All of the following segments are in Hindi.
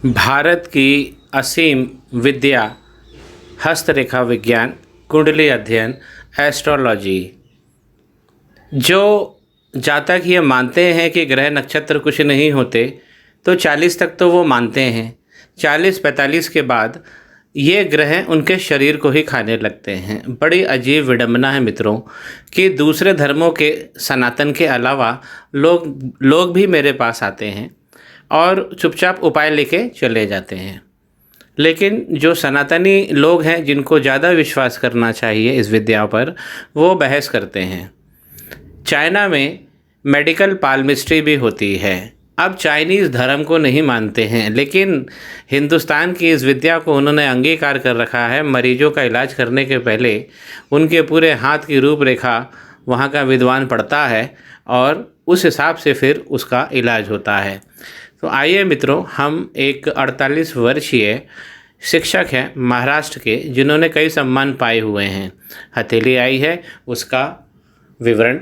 भारत की असीम विद्या, हस्तरेखा विज्ञान, कुंडली अध्ययन, एस्ट्रोलॉजी। जो जातक ये मानते हैं कि ग्रह नक्षत्र कुछ नहीं होते, तो 40 तक तो वो मानते हैं। 40-45 के बाद ये ग्रह उनके शरीर को ही खाने लगते हैं। बड़ी अजीब विडंबना है मित्रों कि दूसरे धर्मों के सनातन के अलावा लोग भी मेरे पास आते हैं और चुपचाप उपाय लेके चले जाते हैं। लेकिन जो सनातनी लोग हैं, जिनको ज़्यादा विश्वास करना चाहिए इस विद्या पर, वो बहस करते हैं। चाइना में मेडिकल पाल्मिस्ट्री भी होती है। अब चाइनीज़ धर्म को नहीं मानते हैं, लेकिन हिंदुस्तान की इस विद्या को उन्होंने अंगीकार कर रखा है। मरीजों का इलाज करने के पहले उनके पूरे हाथ की रूपरेखा वहाँ का विद्वान पढ़ता है और उस हिसाब से फिर उसका इलाज होता है। तो आइए मित्रों, हम एक 48 वर्षीय शिक्षक हैं महाराष्ट्र के, जिन्होंने कई सम्मान पाए हुए हैं। हथेली आई है, उसका विवरण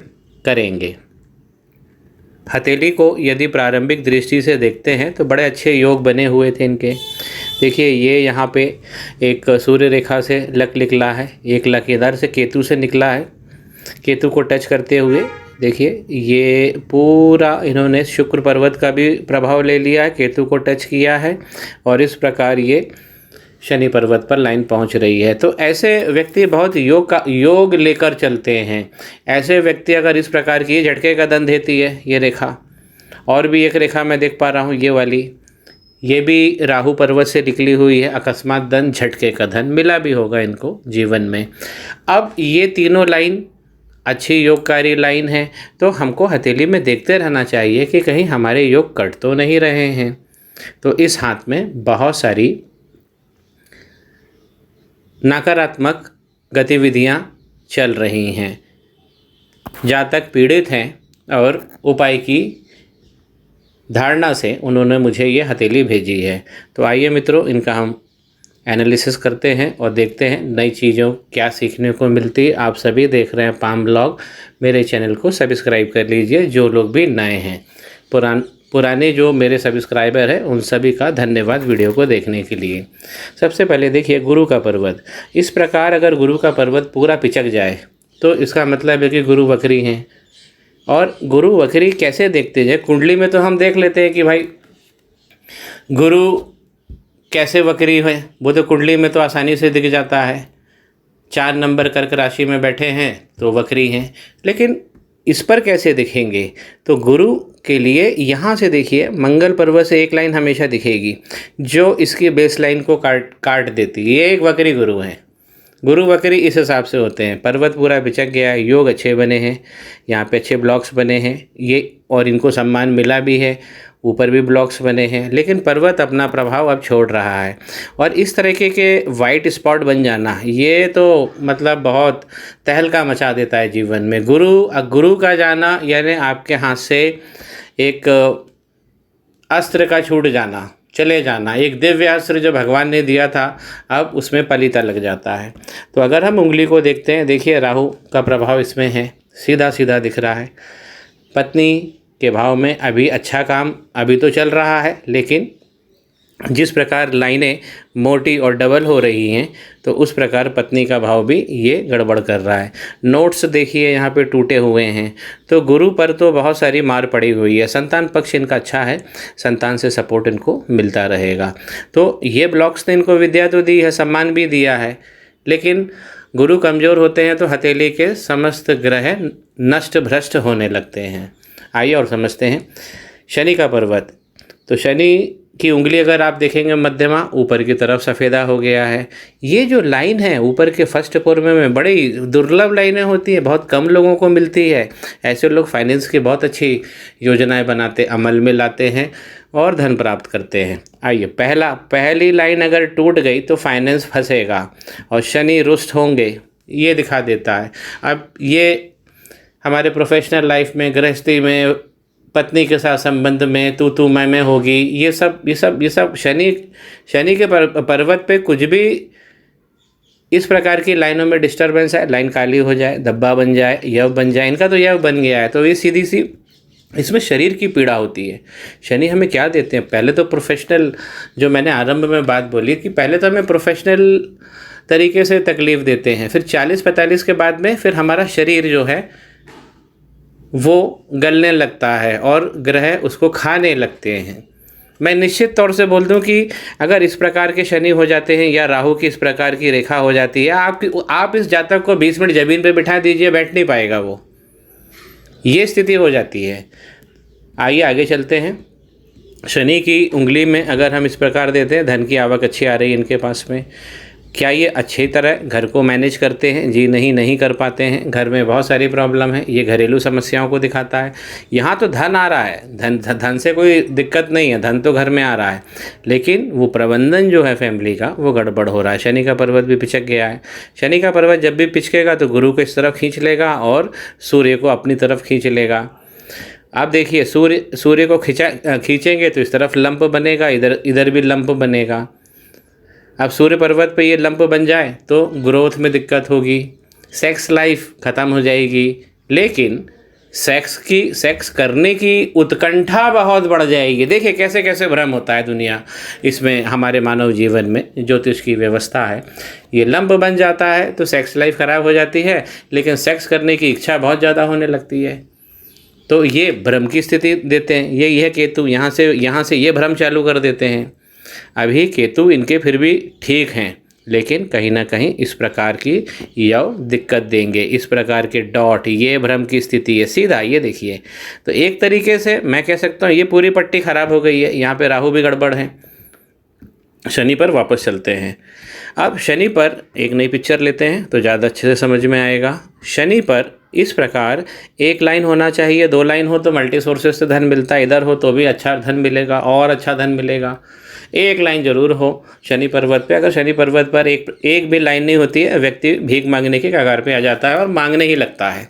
करेंगे। हथेली को यदि प्रारंभिक दृष्टि से देखते हैं तो बड़े अच्छे योग बने हुए थे इनके। देखिए, ये यहाँ पे एक सूर्य रेखा से लक निकला है, एक लक इधर से केतु से निकला है। केतु को टच करते हुए देखिए, ये पूरा इन्होंने शुक्र पर्वत का भी प्रभाव ले लिया है, केतु को टच किया है और इस प्रकार ये शनि पर्वत पर लाइन पहुंच रही है। तो ऐसे व्यक्ति बहुत योग लेकर चलते हैं। ऐसे व्यक्ति अगर इस प्रकार की झटके का धन देती है ये रेखा, और भी एक रेखा मैं देख पा रहा हूँ ये वाली, ये भी राहु पर्वत से निकली हुई है। अकस्मात धन, झटके का धन मिला भी होगा इनको जीवन में। अब ये तीनों लाइन अच्छी योगकारी लाइन है, तो हमको हथेली में देखते रहना चाहिए कि कहीं हमारे योग कट तो नहीं रहे हैं। तो इस हाथ में बहुत सारी नकारात्मक गतिविधियां चल रही हैं। जातक पीड़ित हैं और उपाय की धारणा से उन्होंने मुझे ये हथेली भेजी है। तो आइए मित्रों, इनका हम एनालिसिस करते हैं और देखते हैं नई चीज़ों क्या सीखने को मिलती है। आप सभी देख रहे हैं पाम ब्लॉग। मेरे चैनल को सब्सक्राइब कर लीजिए जो लोग भी नए हैं। पुराने जो मेरे सब्सक्राइबर हैं उन सभी का धन्यवाद वीडियो को देखने के लिए। सबसे पहले देखिए गुरु का पर्वत। इस प्रकार अगर गुरु का पर्वत पूरा पिचक जाए तो इसका मतलब है कि गुरु वक्री हैं। और गुरु वक्री कैसे देखते हैं? कुंडली में तो हम देख लेते हैं कि भाई गुरु कैसे वक्री है, वो तो कुंडली में तो आसानी से दिख जाता है। 4 नंबर कर्क राशि में बैठे हैं तो वक्री हैं। लेकिन इस पर कैसे दिखेंगे? तो गुरु के लिए यहाँ से देखिए, मंगल पर्वत से एक लाइन हमेशा दिखेगी जो इसकी बेस लाइन को काट देती है। ये एक वक्री गुरु है। गुरु वक्री इस हिसाब से होते हैं। पर्वत पूरा बिचक गया है, योग अच्छे बने हैं, यहाँ पे अच्छे ब्लॉक्स बने हैं ये, और इनको सम्मान मिला भी है, ऊपर भी ब्लॉक्स बने हैं। लेकिन पर्वत अपना प्रभाव अब छोड़ रहा है और इस तरीके के वाइट स्पॉट बन जाना, ये तो मतलब बहुत तहलका मचा देता है जीवन में। गुरु का जाना यानी आपके हाथ से एक अस्त्र का छूट जाना, चले जाना। एक दिव्य अस्त्र जो भगवान ने दिया था, अब उसमें पलीता लग जाता है। तो अगर हम उंगली को देखते हैं, देखिए राहु का प्रभाव इसमें है, सीधा सीधा दिख रहा है। पत्नी के भाव में अभी अच्छा काम अभी तो चल रहा है, लेकिन जिस प्रकार लाइनें मोटी और डबल हो रही हैं तो उस प्रकार पत्नी का भाव भी ये गड़बड़ कर रहा है। नोट्स देखिए यहाँ पे टूटे हुए हैं। तो गुरु पर तो बहुत सारी मार पड़ी हुई है। संतान पक्ष इनका अच्छा है, संतान से सपोर्ट इनको मिलता रहेगा। तो ये ब्लॉक्स ने इनको विद्या तो दी है, सम्मान भी दिया है, लेकिन गुरु कमज़ोर होते हैं तो हथेली के समस्त ग्रह नष्ट भ्रष्ट होने लगते हैं। आइए और समझते हैं शनि का पर्वत। तो शनि की उंगली अगर आप देखेंगे मध्यमा, ऊपर की तरफ सफ़ेदा हो गया है। ये जो लाइन है ऊपर के फर्स्ट फोर में बड़ी दुर्लभ लाइनें होती हैं, बहुत कम लोगों को मिलती है। ऐसे लोग फाइनेंस की बहुत अच्छी योजनाएं बनाते, अमल में लाते हैं और धन प्राप्त करते हैं। आइए, पहली लाइन अगर टूट गई तो फाइनेंस फंसेगा और शनि रुष्ट होंगे, ये दिखा देता है। अब ये हमारे प्रोफेशनल लाइफ में, गृहस्थी में, पत्नी के साथ संबंध में तू मैं होगी, ये सब शनि के पर्वत पे कुछ भी इस प्रकार की लाइनों में डिस्टर्बेंस है, लाइन काली हो जाए, धब्बा बन जाए, यव बन जाए। इनका तो यव बन गया है, तो ये सीधी सी इसमें शरीर की पीड़ा होती है। शनि हमें क्या देते हैं? पहले तो प्रोफेशनल, जो मैंने आरंभ में बात बोली कि पहले तो हमें प्रोफेशनल तरीके से तकलीफ़ देते हैं, फिर 40-45 के बाद में फिर हमारा शरीर जो है वो गलने लगता है और ग्रह उसको खाने लगते हैं। मैं निश्चित तौर से बोल दूं कि अगर इस प्रकार के शनि हो जाते हैं या राहु की इस प्रकार की रेखा हो जाती है, आप इस जातक को 20 मिनट ज़मीन पे बिठा दीजिए, बैठ नहीं पाएगा वो। ये स्थिति हो जाती है। आइए आगे चलते हैं। शनि की उंगली में अगर हम इस प्रकार देते हैं, धन की आवक अच्छी आ रही है इनके पास में, क्या ये अच्छी तरह घर को मैनेज करते हैं? जी नहीं कर पाते हैं। घर में बहुत सारी प्रॉब्लम है, ये घरेलू समस्याओं को दिखाता है। यहाँ तो धन आ रहा है, धन से कोई दिक्कत नहीं है, धन तो घर में आ रहा है, लेकिन वो प्रबंधन जो है फैमिली का वो गड़बड़ हो रहा है। शनि का पर्वत भी पिचक गया है। शनि का पर्वत जब भी पिचकेगा तो गुरु को इस तरफ खींच लेगा और सूर्य को अपनी तरफ खींच लेगा। आप देखिए, सूर्य को खींचेंगे तो इस तरफ लंप बनेगा, इधर भी लंप बनेगा। अब सूर्य पर्वत पे ये लंप बन जाए तो ग्रोथ में दिक्कत होगी, सेक्स लाइफ ख़त्म हो जाएगी, लेकिन सेक्स करने की उत्कंठा बहुत बढ़ जाएगी। देखिए कैसे कैसे भ्रम होता है दुनिया इसमें, हमारे मानव जीवन में ज्योतिष की व्यवस्था है। ये लंप बन जाता है तो सेक्स लाइफ ख़राब हो जाती है, लेकिन सेक्स करने की इच्छा बहुत ज़्यादा होने लगती है। तो ये भ्रम की स्थिति देते हैं। यह केतु यहाँ से ये भ्रम चालू कर देते हैं। अभी केतु इनके फिर भी ठीक हैं, लेकिन कहीं ना कहीं इस प्रकार की यव दिक्कत देंगे। इस प्रकार के डॉट, ये भ्रम की स्थिति है सीधा। ये देखिए, तो एक तरीके से मैं कह सकता हूँ ये पूरी पट्टी खराब हो गई है। यहाँ पे राहु भी गड़बड़ है। शनि पर वापस चलते हैं। अब शनि पर एक नई पिक्चर लेते हैं तो ज़्यादा अच्छे से समझ में आएगा। शनि पर इस प्रकार एक लाइन होना चाहिए, 2 लाइन हो तो मल्टी सोर्सेस से धन मिलता है, इधर हो तो भी अच्छा धन मिलेगा और अच्छा धन मिलेगा। एक लाइन जरूर हो शनि पर्वत पे। अगर शनि पर्वत पर एक भी लाइन नहीं होती है, व्यक्ति भीख मांगने के कगार पे आ जाता है और मांगने ही लगता है।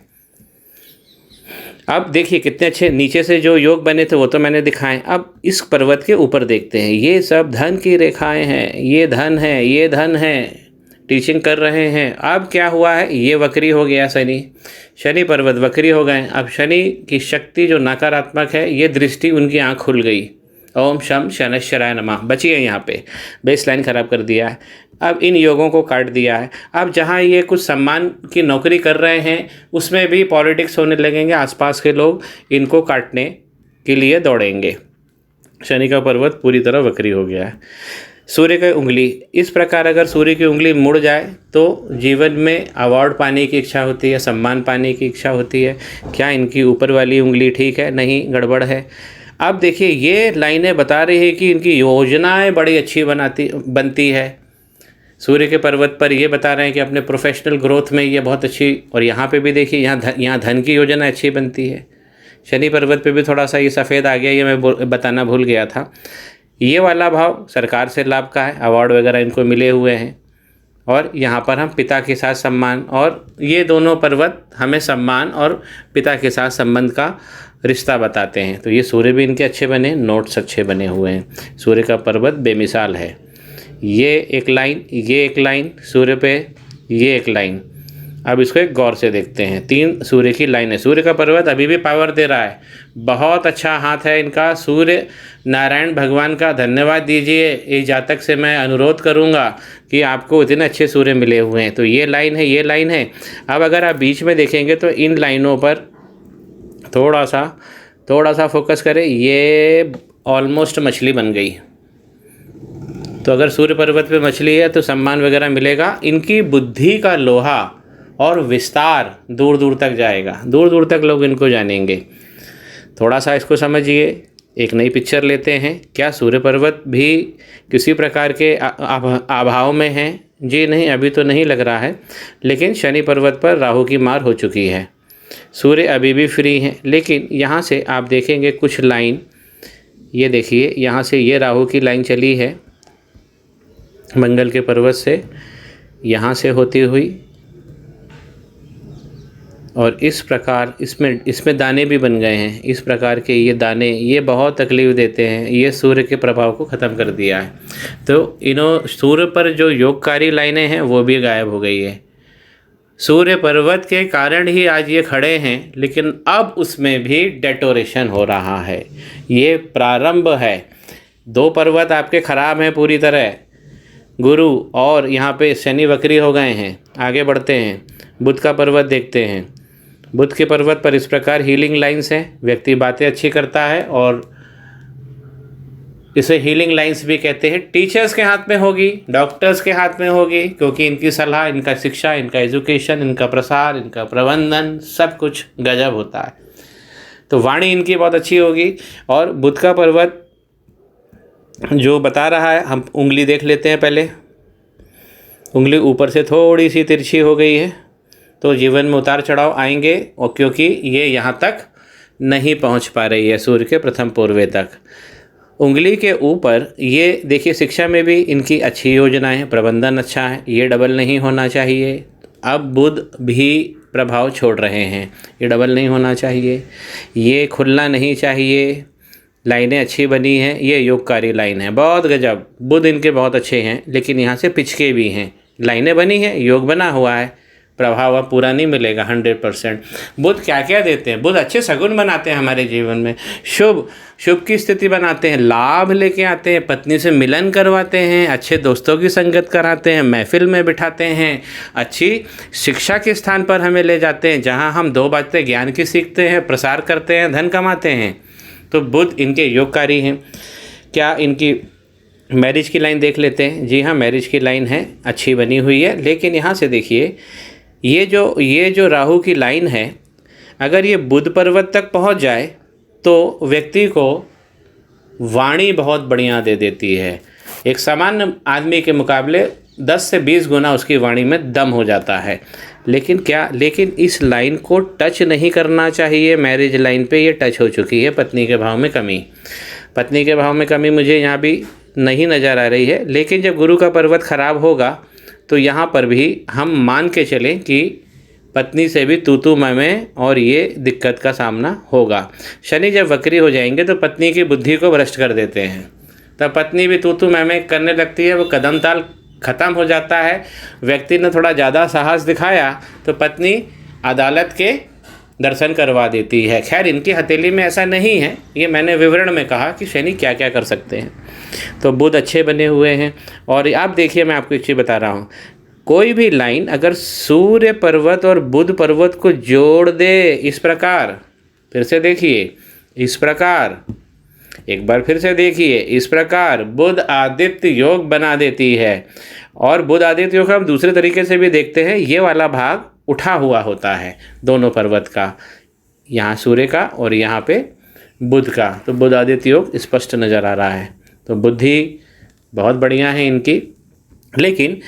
अब देखिए कितने अच्छे नीचे से जो योग बने थे वो तो मैंने दिखाए। अब इस पर्वत के ऊपर देखते हैं, ये सब धन की रेखाएं हैं, ये धन है, ये धन है, टीचिंग कर रहे हैं। अब क्या हुआ है, ये वक्री हो गया शनि पर्वत वक्री हो गए। अब शनि की शक्ति जो नकारात्मक है, ये दृष्टि उनकी आँख खुल गई। ओम शम शनैश्चराय नमः बची है, यहाँ पे बेस लाइन खराब कर दिया है। अब इन योगों को काट दिया है। अब जहाँ ये कुछ सम्मान की नौकरी कर रहे हैं उसमें भी पॉलिटिक्स होने लगेंगे, आसपास के लोग इनको काटने के लिए दौड़ेंगे। शनि का पर्वत पूरी तरह वक्री हो गया है। सूर्य की उंगली इस प्रकार, अगर सूर्य की उंगली मुड़ जाए तो जीवन में अवार्ड पाने की इच्छा होती है, सम्मान पाने की इच्छा होती है। क्या इनकी ऊपर वाली उंगली ठीक है? नहीं, गड़बड़ है। अब देखिए ये लाइनें बता रही है कि इनकी योजनाएं बड़ी अच्छी बनती है। सूर्य के पर्वत पर ये बता रहे हैं कि अपने प्रोफेशनल ग्रोथ में ये बहुत अच्छी, और यहाँ पे भी देखिए यहाँ धन की योजना अच्छी बनती है। शनि पर्वत पे भी थोड़ा सा ये सफ़ेद आ गया, ये मैं बताना भूल गया था। ये वाला भाव सरकार से लाभ का है, अवार्ड वगैरह इनको मिले हुए हैं। और यहाँ पर हम पिता के साथ सम्मान, और ये दोनों पर्वत हमें सम्मान और पिता के साथ संबंध का रिश्ता बताते हैं। तो ये सूर्य भी इनके अच्छे बने, नोट्स अच्छे बने हुए हैं। सूर्य का पर्वत बेमिसाल है। ये एक लाइन, ये एक लाइन सूर्य पे, ये एक लाइन। अब इसको एक गौर से देखते हैं। 3 सूर्य की लाइन है। सूर्य का पर्वत अभी भी पावर दे रहा है, बहुत अच्छा हाथ है इनका। सूर्य नारायण भगवान का धन्यवाद दीजिए। इस जातक से मैं अनुरोध करूंगा कि आपको इतने अच्छे सूर्य मिले हुए हैं। तो ये लाइन है, ये लाइन है। अब अगर आप बीच में देखेंगे तो इन लाइनों पर थोड़ा सा फोकस करें। ये ऑलमोस्ट मछली बन गई। तो अगर सूर्य पर्वत पे मछली है तो सम्मान वगैरह मिलेगा। इनकी बुद्धि का लोहा और विस्तार दूर दूर तक जाएगा, दूर दूर तक लोग इनको जानेंगे। थोड़ा सा इसको समझिए। एक नई पिक्चर लेते हैं। क्या सूर्य पर्वत भी किसी प्रकार के अभाव में है? जी नहीं, अभी तो नहीं लग रहा है, लेकिन शनि पर्वत पर राहु की मार हो चुकी है। सूर्य अभी भी फ्री हैं, लेकिन यहाँ से आप देखेंगे कुछ लाइन, ये देखिए यहाँ से ये राहु की लाइन चली है मंगल के पर्वत से, यहाँ से होती हुई, और इस प्रकार इसमें दाने भी बन गए हैं। इस प्रकार के ये दाने, ये बहुत तकलीफ देते हैं। ये सूर्य के प्रभाव को ख़त्म कर दिया है। तो सूर्य पर जो योगकारी लाइनें हैं वो भी गायब हो गई है। सूर्य पर्वत के कारण ही आज ये खड़े हैं, लेकिन अब उसमें भी डेटोरेशन हो रहा है। ये प्रारंभ है। 2 पर्वत आपके खराब हैं पूरी तरह, गुरु और यहाँ पे शनि वक्री हो गए हैं। आगे बढ़ते हैं, बुध का पर्वत देखते हैं। बुध के पर्वत पर इस प्रकार हीलिंग लाइन्स हैं। व्यक्ति बातें अच्छी करता है और इसे हीलिंग लाइन्स भी कहते हैं। टीचर्स के हाथ में होगी, डॉक्टर्स के हाथ में होगी, क्योंकि इनकी सलाह, इनका शिक्षा, इनका एजुकेशन, इनका प्रसार, इनका प्रबंधन सब कुछ गजब होता है। तो वाणी इनकी बहुत अच्छी होगी। और बुध का पर्वत जो बता रहा है, हम उंगली देख लेते हैं पहले। उंगली ऊपर से थोड़ी सी तिरछी हो गई है, तो जीवन में उतार चढ़ाव आएंगे, और क्योंकि ये यहाँ तक नहीं पहुँच पा रही है सूर्य के प्रथम पूर्वे तक। उंगली के ऊपर ये देखिए, शिक्षा में भी इनकी अच्छी योजनाएं हैं, प्रबंधन अच्छा है, ये डबल नहीं होना चाहिए। अब बुध भी प्रभाव छोड़ रहे हैं, ये डबल नहीं होना चाहिए, ये खुलना नहीं चाहिए। लाइनें अच्छी बनी हैं, ये योगकारी लाइन है, बहुत गजब। बुध इनके बहुत अच्छे हैं, लेकिन यहाँ से पिचके भी हैं। लाइनें बनी हैं, योग बना हुआ है, प्रभाव अब पूरा नहीं मिलेगा 100%। बुध क्या क्या देते हैं? बुध अच्छे सगुन बनाते हैं हमारे जीवन में, शुभ की स्थिति बनाते हैं, लाभ लेके आते हैं, पत्नी से मिलन करवाते हैं, अच्छे दोस्तों की संगत कराते हैं, महफिल में बिठाते हैं, अच्छी शिक्षा के स्थान पर हमें ले जाते हैं, जहाँ हम 2 बातें ज्ञान की सीखते हैं, प्रसार करते हैं, धन कमाते हैं। तो बुध इनके योगकारी हैं। क्या इनकी मैरिज की लाइन देख लेते हैं। जी हाँ, मैरिज की लाइन है, अच्छी बनी हुई है। लेकिन यहाँ से देखिए, ये जो राहु की लाइन है, अगर ये बुध पर्वत तक पहुँच जाए तो व्यक्ति को वाणी बहुत बढ़िया दे देती है। एक सामान्य आदमी के मुकाबले 10 से 20 गुना उसकी वाणी में दम हो जाता है। लेकिन इस लाइन को टच नहीं करना चाहिए। मैरिज लाइन पे ये टच हो चुकी है। पत्नी के भाव में कमी मुझे यहाँ भी नहीं नज़र आ रही है। लेकिन जब गुरु का पर्वत खराब होगा तो यहाँ पर भी हम मान के चलें कि पत्नी से भी तू मैं और ये दिक्कत का सामना होगा। शनि जब वक्री हो जाएंगे तो पत्नी की बुद्धि को भ्रष्ट कर देते हैं, तब पत्नी भी तू मैं करने लगती है, वो कदम ताल ख़त्म हो जाता है। व्यक्ति ने थोड़ा ज़्यादा साहस दिखाया तो पत्नी अदालत के दर्शन करवा देती है। खैर, इनकी हथेली में ऐसा नहीं है, ये मैंने विवरण में कहा कि शनि क्या क्या कर सकते हैं। तो बुध अच्छे बने हुए हैं। और आप देखिए, मैं आपको एक चीज़ बता रहा हूँ, कोई भी लाइन अगर सूर्य पर्वत और बुध पर्वत को जोड़ दे इस प्रकार, फिर से देखिए इस प्रकार, एक बार फिर से देखिए इस प्रकार, बुध आदित्य योग बना देती है। और बुध आदित्य योग हम दूसरे तरीके से भी देखते हैं, ये वाला भाग उठा हुआ होता है दोनों पर्वत का, यहाँ सूर्य का और यहाँ पे बुध का। तो बुध आदित्य योग स्पष्ट नज़र आ रहा है। तो बुद्धि बहुत बढ़िया है इनकी। लेकिन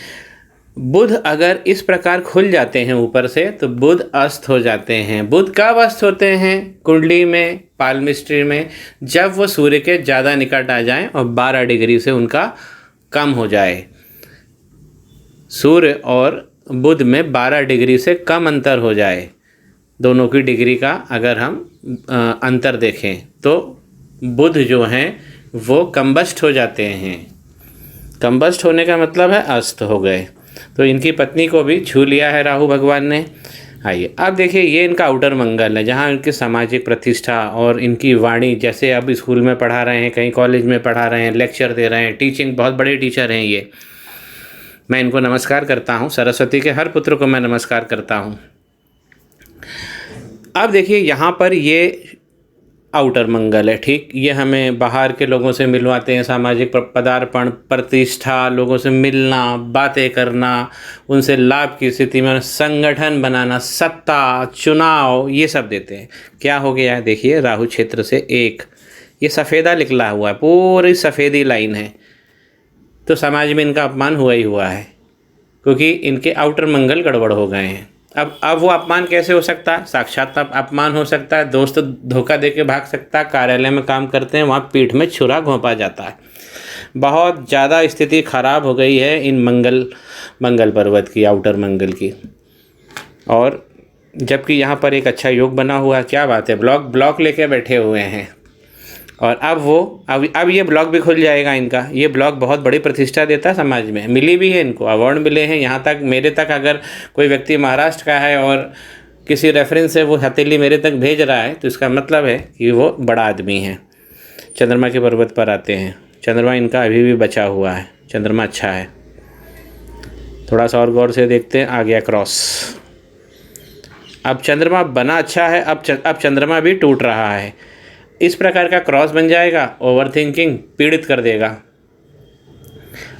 बुध अगर इस प्रकार खुल जाते हैं ऊपर से तो बुध अस्त हो जाते हैं। बुध कब अस्त होते हैं? कुंडली में, पालमिस्ट्री में, जब वो सूर्य के ज़्यादा निकट आ जाएं और 12 डिग्री से उनका कम हो जाए। सूर्य और बुध में 12 डिग्री से कम अंतर हो जाए, दोनों की डिग्री का अगर हम अंतर देखें तो बुध जो हैं वो कंबस्ट हो जाते हैं। कंबस्ट होने का मतलब है अस्त हो गए। तो इनकी पत्नी को भी छू लिया है राहु भगवान ने। आइए अब देखिए, ये इनका आउटर मंगल है, जहाँ इनकी सामाजिक प्रतिष्ठा और इनकी वाणी, जैसे अब स्कूल में पढ़ा रहे हैं, कहीं कॉलेज में पढ़ा रहे हैं, लेक्चर दे रहे हैं, टीचिंग, बहुत बड़े टीचर हैं ये। मैं इनको नमस्कार करता हूँ, सरस्वती के हर पुत्र को मैं नमस्कार करता हूँ। अब देखिए, यहाँ पर ये आउटर मंगल है, ठीक। ये हमें बाहर के लोगों से मिलवाते हैं, सामाजिक पदार्पण, प्रतिष्ठा, लोगों से मिलना, बातें करना, उनसे लाभ की स्थिति में संगठन बनाना, सत्ता, चुनाव, ये सब देते हैं। क्या हो गया है देखिए, राहु क्षेत्र से 1, ये सफ़ेदा निकला हुआ है, पूरी सफ़ेदी लाइन है। तो समाज में इनका अपमान हुआ ही हुआ है, क्योंकि इनके आउटर मंगल गड़बड़ हो गए हैं। अब वो अपमान कैसे हो सकता है? साक्षात अपमान हो सकता है। दोस्त धोखा दे के भाग सकता है, कार्यालय में काम करते हैं, वहाँ पीठ में घोंपा जाता है। बहुत ज़्यादा स्थिति खराब हो गई है इन मंगल पर्वत की, आउटर मंगल की। और जबकि यहाँ पर एक अच्छा योग बना हुआ है, क्या बात है, ब्लॉक लेके बैठे हुए हैं। और अब ये ब्लॉग भी खुल जाएगा इनका। ये ब्लॉग बहुत बड़ी प्रतिष्ठा देता है समाज में, मिली भी है इनको, अवार्ड मिले हैं। यहाँ तक मेरे तक अगर कोई व्यक्ति महाराष्ट्र का है और किसी रेफरेंस से वो हथेली मेरे तक भेज रहा है तो इसका मतलब है कि वो बड़ा आदमी है। चंद्रमा के पर्वत पर आते हैं। चंद्रमा इनका अभी भी बचा हुआ है, चंद्रमा अच्छा है। थोड़ा सा और गौर से देखते हैं, आ गया क्रॉस। अब चंद्रमा बना अच्छा है, अब चंद्रमा भी टूट रहा है। इस प्रकार का क्रॉस बन जाएगा, ओवरथिंकिंग पीड़ित कर देगा।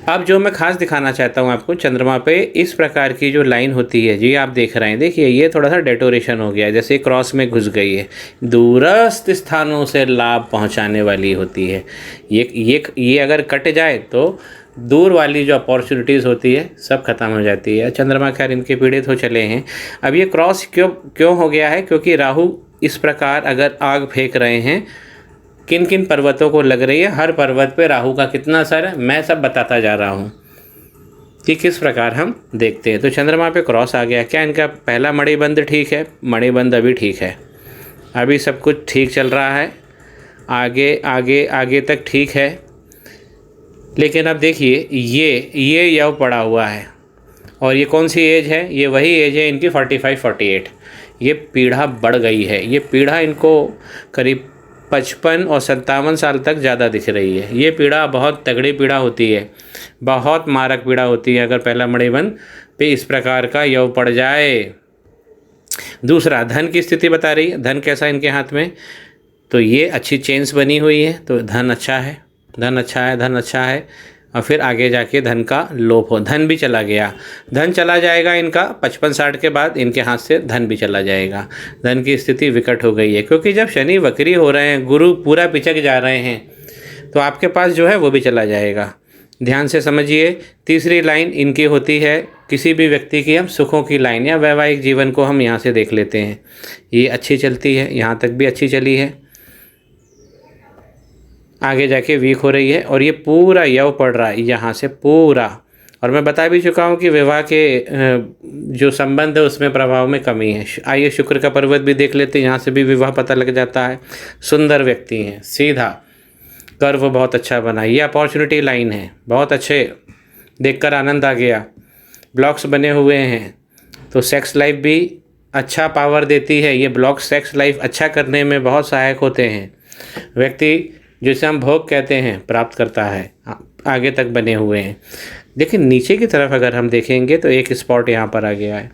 अब जो मैं खास दिखाना चाहता हूँ आपको, चंद्रमा पे इस प्रकार की जो लाइन होती है जी, आप देख रहे हैं, देखिए ये थोड़ा सा डेटोरेशन हो गया है, जैसे क्रॉस में घुस गई है। दूरस्थ स्थानों से लाभ पहुँचाने वाली होती है। ये अगर कट जाए तो दूर वाली जो अपॉर्चुनिटीज़ होती है सब खत्म हो जाती है। चंद्रमा खैर इनके पीड़ित हो चले हैं। अब ये क्रॉस क्यों हो गया है? क्योंकि राहु इस प्रकार अगर आग फेंक रहे हैं, किन किन पर्वतों को लग रही है, हर पर्वत पे राहु का कितना असर है, मैं सब बताता जा रहा हूँ कि किस प्रकार हम देखते हैं। तो चंद्रमा पे क्रॉस आ गया। क्या इनका पहला मणिबंध ठीक है? मणिबंध अभी ठीक है, अभी सब कुछ ठीक चल रहा है, आगे आगे आगे तक ठीक है। लेकिन अब देखिए ये यव पड़ा हुआ है, और ये कौन सी एज है? ये वही एज है इनकी 45-48। ये पीढ़ा बढ़ गई है। ये पीढ़ा इनको करीब 55 और 57 साल तक ज़्यादा दिख रही है। ये पीड़ा बहुत तगड़ी पीड़ा होती है, बहुत मारक पीड़ा होती है अगर पहला मणिबंध पे इस प्रकार का यव पड़ जाए। दूसरा, धन की स्थिति बता रही है। धन कैसा इनके हाथ में? तो ये अच्छी चेन्स बनी हुई है, तो धन अच्छा है, धन अच्छा है, धन अच्छा है। और फिर आगे जाके धन का लोप हो, धन भी चला गया। धन चला जाएगा इनका 55-60 के बाद, इनके हाथ से धन भी चला जाएगा। धन की स्थिति विकट हो गई है, क्योंकि जब शनि वक्री हो रहे हैं, गुरु पूरा पिचक जा रहे हैं, तो आपके पास जो है वो भी चला जाएगा। ध्यान से समझिए। तीसरी लाइन इनकी होती है किसी भी व्यक्ति की, हम सुखों की लाइन या वैवाहिक जीवन को हम यहाँ से देख लेते हैं। ये अच्छी चलती है, यहाँ तक भी अच्छी चली है, आगे जाके वीक हो रही है, और ये पूरा यव पड़ रहा है यहाँ से पूरा। और मैं बता भी चुका हूँ कि विवाह के जो संबंध है उसमें प्रभाव में कमी है। आइए शुक्र का पर्वत भी देख लेते हैं, यहाँ से भी विवाह पता लग जाता है। सुंदर व्यक्ति हैं, सीधा कर्व बहुत अच्छा बना, ये अपॉर्चुनिटी लाइन है, बहुत अच्छे, देखकर आनंद आ गया। ब्लॉक्स बने हुए हैं, तो सेक्स लाइफ भी अच्छा पावर देती है। ये ब्लॉक सेक्स लाइफ अच्छा करने में बहुत सहायक होते हैं। व्यक्ति जिसे हम भोग कहते हैं प्राप्त करता है, आगे तक बने हुए हैं। लेकिन नीचे की तरफ अगर हम देखेंगे तो एक स्पॉट यहाँ पर आ गया है।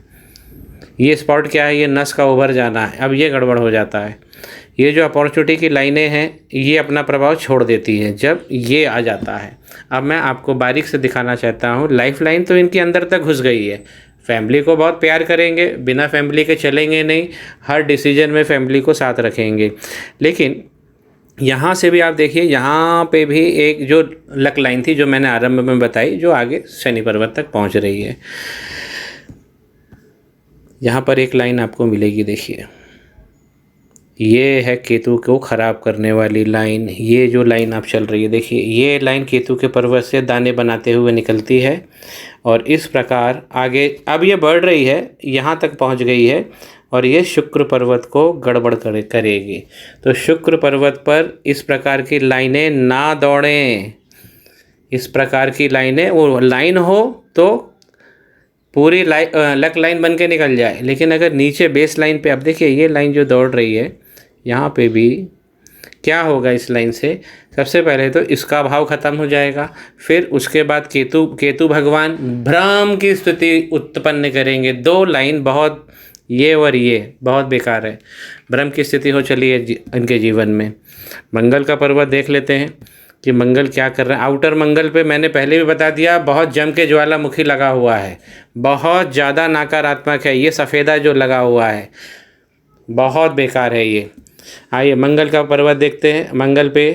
ये स्पॉट क्या है? ये नस का उभर जाना है। अब ये गड़बड़ हो जाता है। ये जो अपॉर्चुनिटी की लाइनें हैं ये अपना प्रभाव छोड़ देती हैं जब ये आ जाता है। अब मैं आपको बारीक से दिखाना चाहता हूँ। लाइफ लाइन तो इनके अंदर तक घुस गई है। फैमिली को बहुत प्यार करेंगे, बिना फैमिली के चलेंगे नहीं, हर डिसीजन में फैमिली को साथ रखेंगे। लेकिन यहाँ से भी आप देखिए, यहाँ पे भी एक जो लक लाइन थी जो मैंने आरंभ में बताई, जो आगे शनि पर्वत तक पहुँच रही है। यहाँ पर एक लाइन आपको मिलेगी, देखिए ये है केतु को ख़राब करने वाली लाइन। ये जो लाइन आप चल रही है, देखिए ये लाइन केतु के पर्वत से दाने बनाते हुए निकलती है, और इस प्रकार आगे अब ये बढ़ रही है, यहाँ तक पहुँच गई है, और ये शुक्र पर्वत को गड़बड़ करेगी। तो शुक्र पर्वत पर इस प्रकार की लाइनें ना दौड़ें। इस प्रकार की लाइनें, वो लाइन हो तो पूरी लक लाइन बन के निकल जाए, लेकिन अगर नीचे बेस लाइन पे आप देखिए ये लाइन जो दौड़ रही है, यहाँ पे भी क्या होगा इस लाइन से? सबसे पहले तो इसका भाव खत्म हो जाएगा, फिर उसके बाद केतु भगवान भ्रम की स्थिति उत्पन्न करेंगे। दो लाइन बहुत, ये और ये बहुत बेकार है, भ्रम की स्थिति हो चली है इनके जीवन में। मंगल का पर्वत देख लेते हैं कि मंगल क्या कर रहा है। आउटर मंगल पे मैंने पहले भी बता दिया, बहुत जम के ज्वालामुखी लगा हुआ है, बहुत ज़्यादा नकारात्मक है। ये सफ़ेदा जो लगा हुआ है बहुत बेकार है ये। आइए मंगल का पर्वत देखते हैं। मंगल पे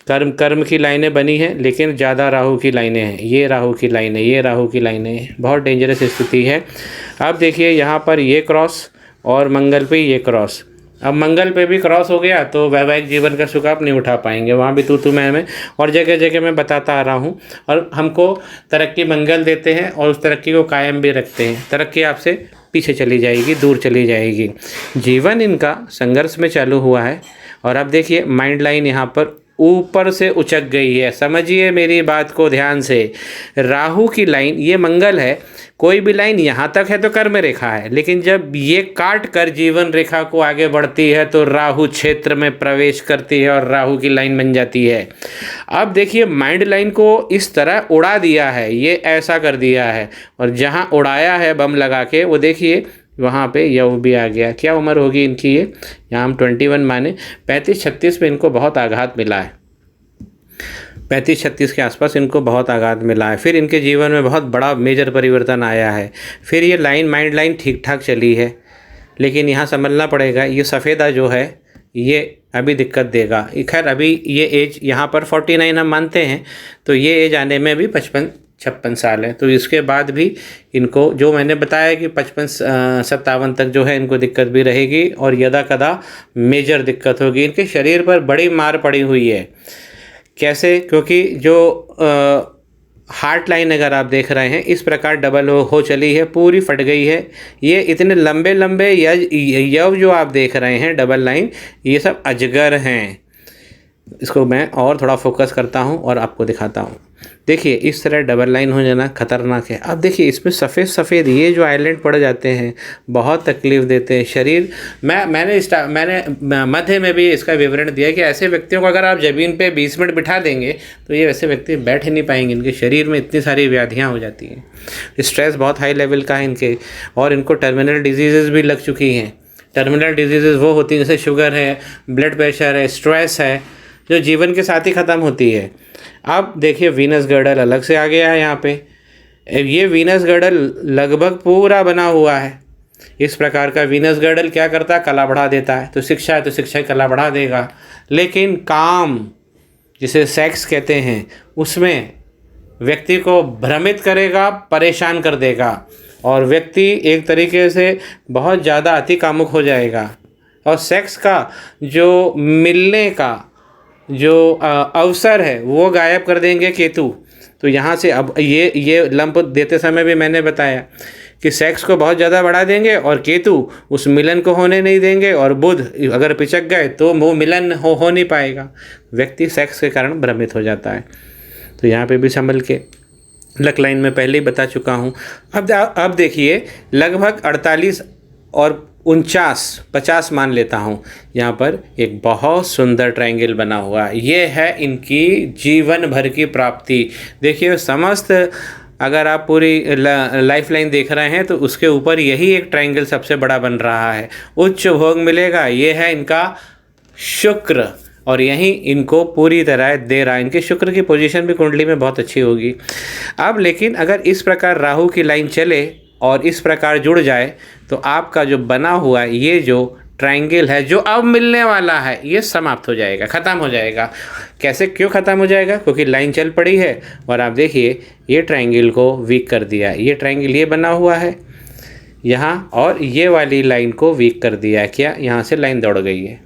कर्म की लाइनें बनी हैं, लेकिन ज़्यादा राहु की लाइनें हैं। ये राहु की लाइनें, ये राहु की लाइनें, बहुत डेंजरस स्थिति है। अब देखिए यहाँ पर ये क्रॉस और मंगल पे ये क्रॉस। अब मंगल पे भी क्रॉस हो गया तो वैवाहिक जीवन का सुख आप नहीं उठा पाएंगे, वहाँ भी तू मैं और जगह जगह मैं बताता आ रहा हूँ। और हमको तरक्की मंगल देते हैं और उस तरक्की को कायम भी रखते हैं। तरक्की आपसे पीछे चली जाएगी, दूर चली जाएगी। जीवन इनका संघर्ष में चालू हुआ है। और अब देखिए माइंड लाइन यहाँ पर ऊपर से उचक गई है। समझिए मेरी बात को ध्यान से। राहु की लाइन, ये मंगल है, कोई भी लाइन यहाँ तक है तो कर्म रेखा है, लेकिन जब ये काट कर जीवन रेखा को आगे बढ़ती है तो राहु क्षेत्र में प्रवेश करती है और राहु की लाइन बन जाती है। अब देखिए माइंड लाइन को इस तरह उड़ा दिया है, ये ऐसा कर दिया है, और जहाँ उड़ाया है बम लगा के वो देखिए वहाँ पे यव भी आ गया। क्या उम्र होगी इनकी, ये यहाँ हम 21 माने, 35-36 में इनको बहुत आघात मिला है। 35-36 के आसपास इनको बहुत आघात मिला है। फिर इनके जीवन में बहुत बड़ा मेजर परिवर्तन आया है। फिर ये लाइन, माइंड लाइन ठीक ठाक चली है, लेकिन यहाँ समझना पड़ेगा ये सफ़ेदा जो है ये अभी दिक्कत देगा। खैर अभी ये एज यहाँ पर 49 हम मानते हैं, तो ये एज आने में भी 55-56 साल है। तो इसके बाद भी इनको जो मैंने बताया कि 55-57 तक जो है इनको दिक्कत भी रहेगी और यदा कदा मेजर दिक्कत होगी। इनके शरीर पर बड़ी मार पड़ी हुई है। कैसे? क्योंकि जो हार्ट लाइन अगर आप देख रहे हैं इस प्रकार डबल हो चली है, पूरी फट गई है। ये इतने लंबे लंबे यव जो आप देख रहे हैं डबल लाइन, ये सब अजगर हैं। इसको मैं और थोड़ा फोकस करता हूँ और आपको दिखाता हूँ। देखिए इस तरह डबल लाइन हो जाना खतरनाक है। अब देखिए इसमें सफ़ेद सफ़ेद ये जो आइलैंड पड़ जाते हैं बहुत तकलीफ़ देते हैं शरीर। मैंने मध्य में भी इसका विवरण दिया कि ऐसे व्यक्तियों को अगर आप ज़मीन पे 20 मिनट बिठा देंगे तो ये वैसे व्यक्ति बैठ ही नहीं पाएंगे। इनके शरीर में इतनी सारी व्याधियाँ हो जाती हैं। स्ट्रेस बहुत हाई लेवल का है इनके, और इनको टर्मिनल डिजीज़ भी लग चुकी हैं। टर्मिनल डिजीज़ वो होती हैं जैसे शुगर है, ब्लड प्रेशर है, स्ट्रेस है, जो जीवन के साथ ही ख़त्म होती है। अब देखिए वीनस गर्डल अलग से आ गया है यहाँ पे। ये वीनस गर्डल लगभग पूरा बना हुआ है। इस प्रकार का वीनस गर्डल क्या करता है? कला बढ़ा देता है। तो शिक्षा है तो शिक्षा कला बढ़ा देगा, लेकिन काम जिसे सेक्स कहते हैं उसमें व्यक्ति को भ्रमित करेगा, परेशान कर देगा, और व्यक्ति एक तरीके से बहुत ज़्यादा अति कामुक हो जाएगा। और सेक्स का जो मिलने का जो अवसर है वो गायब कर देंगे केतु। तो यहाँ से अब ये लंप देते समय भी मैंने बताया कि सेक्स को बहुत ज़्यादा बढ़ा देंगे और केतु उस मिलन को होने नहीं देंगे, और बुध अगर पिचक गए तो वो मिलन हो नहीं पाएगा। व्यक्ति सेक्स के कारण भ्रमित हो जाता है। तो यहाँ पे भी संभल के, लक लाइन में पहले ही बता चुका हूँ। अब देखिए लगभग 48 और 49-50 मान लेता हूँ, यहाँ पर एक बहुत सुंदर ट्रायंगल बना हुआ है। ये है इनकी जीवन भर की प्राप्ति। देखिए समस्त अगर आप पूरी लाइफ लाइन देख रहे हैं तो उसके ऊपर यही एक ट्रायंगल सबसे बड़ा बन रहा है। उच्च भोग मिलेगा, ये है इनका शुक्र, और यहीं इनको पूरी तरह दे रहा है। इनके शुक्र की पोजीशन भी कुंडली में बहुत अच्छी होगी। अब लेकिन अगर इस प्रकार राहु की लाइन चले और इस प्रकार जुड़ जाए तो आपका जो बना हुआ ये जो ट्रायंगल है जो अब मिलने वाला है ये समाप्त हो जाएगा, ख़त्म हो जाएगा। कैसे, क्यों ख़त्म हो जाएगा? क्योंकि लाइन चल पड़ी है और आप देखिए ये ट्रायंगल को वीक कर दिया। ये ट्रायंगल ये बना हुआ है यहाँ, और ये वाली लाइन को वीक कर दिया है। क्या? यहाँ से लाइन दौड़ गई है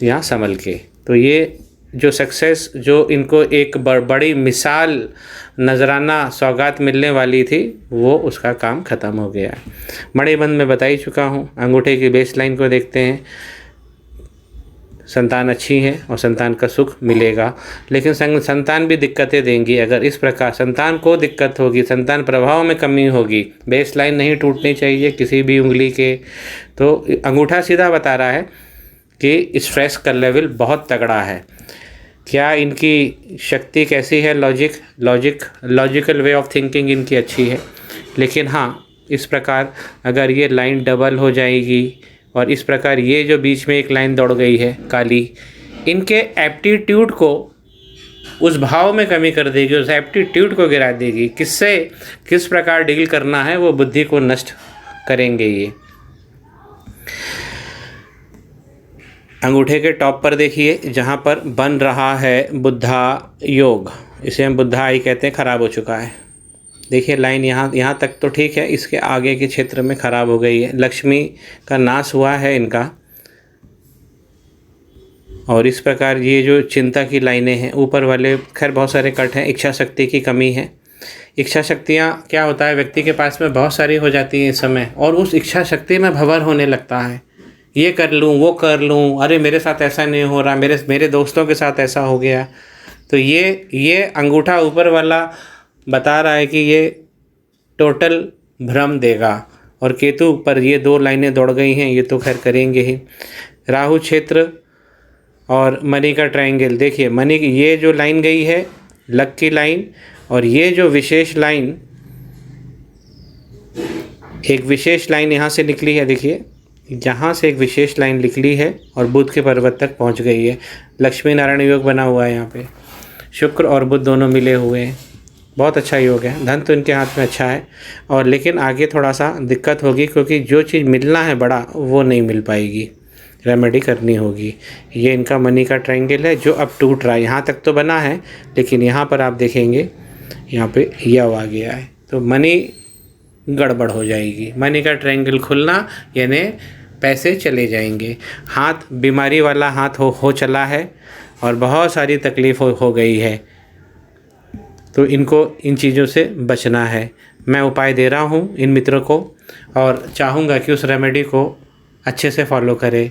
यहाँ संभल के। तो ये जो सक्सेस, जो इनको एक बड़ी मिसाल नजराना सौगात मिलने वाली थी, वो उसका काम ख़त्म हो गया। मणिबंध में बता ही चुका हूँ। अंगूठे की बेस लाइन को देखते हैं। संतान अच्छी है और संतान का सुख मिलेगा, लेकिन संतान भी दिक्कतें देंगी। अगर इस प्रकार संतान को दिक्कत होगी, संतान प्रभाव में कमी होगी, बेस लाइन नहीं टूटनी चाहिए किसी भी उंगली के। तो अंगूठा सीधा बता रहा है कि स्ट्रेस का लेवल बहुत तगड़ा है। क्या इनकी शक्ति कैसी है? लॉजिकल वे ऑफ थिंकिंग इनकी अच्छी है, लेकिन हाँ इस प्रकार अगर ये लाइन डबल हो जाएगी और इस प्रकार ये जो बीच में एक लाइन दौड़ गई है काली, इनके एप्टीट्यूड को उस भाव में कमी कर देगी, उस एप्टीट्यूड को गिरा देगी। किससे किस प्रकार डील करना है वो बुद्धि को नष्ट करेंगे ये। अंगूठे के टॉप पर देखिए जहाँ पर बन रहा है बुद्धा योग, इसे हम बुद्धा आई कहते हैं, ख़राब हो चुका है। देखिए लाइन यहाँ तक तो ठीक है, इसके आगे के क्षेत्र में ख़राब हो गई है। लक्ष्मी का नाश हुआ है इनका, और इस प्रकार ये जो चिंता की लाइनें हैं ऊपर वाले, खैर बहुत सारे कट हैं। इच्छा शक्ति की कमी है। इच्छा शक्तियाँ क्या होता है, व्यक्ति के पास में बहुत सारी हो जाती हैं इस समय, और उस इच्छा शक्ति में भंवर होने लगता है। ये कर लूँ, वो कर लूँ, अरे मेरे साथ ऐसा नहीं हो रहा, मेरे दोस्तों के साथ ऐसा हो गया। तो ये अंगूठा ऊपर वाला बता रहा है कि ये टोटल भ्रम देगा। और केतु पर ये 2 लाइनें दौड़ गई हैं, ये तो खैर करेंगे ही। राहु क्षेत्र और मनी का ट्रायंगल, देखिए मनी की ये जो लाइन गई है लक की लाइन, और ये जो विशेष लाइन, एक विशेष लाइन यहाँ से निकली है, देखिए यहाँ से एक विशेष लाइन निकली है और बुध के पर्वत तक पहुँच गई है। लक्ष्मी नारायण योग बना हुआ है यहाँ पे, शुक्र और बुध दोनों मिले हुए हैं, बहुत अच्छा योग है। धन तो इनके हाथ में अच्छा है, और लेकिन आगे थोड़ा सा दिक्कत होगी, क्योंकि जो चीज़ मिलना है बड़ा वो नहीं मिल पाएगी, रेमेडी करनी होगी। ये इनका मनी का ट्रायंगल है जो अब टूट रहा है। यहाँ तक तो बना है, लेकिन यहाँ पर आप देखेंगे यहाँ पे यव आ गया है, तो मनी गड़बड़ हो जाएगी। मनी का ट्रायंगल खुलना यानी पैसे चले जाएंगे। हाथ बीमारी वाला हाथ हो चला है और बहुत सारी तकलीफ़ हो गई है, तो इनको इन चीज़ों से बचना है। मैं उपाय दे रहा हूँ इन मित्रों को, और चाहूँगा कि उस रेमेडी को अच्छे से फॉलो करें।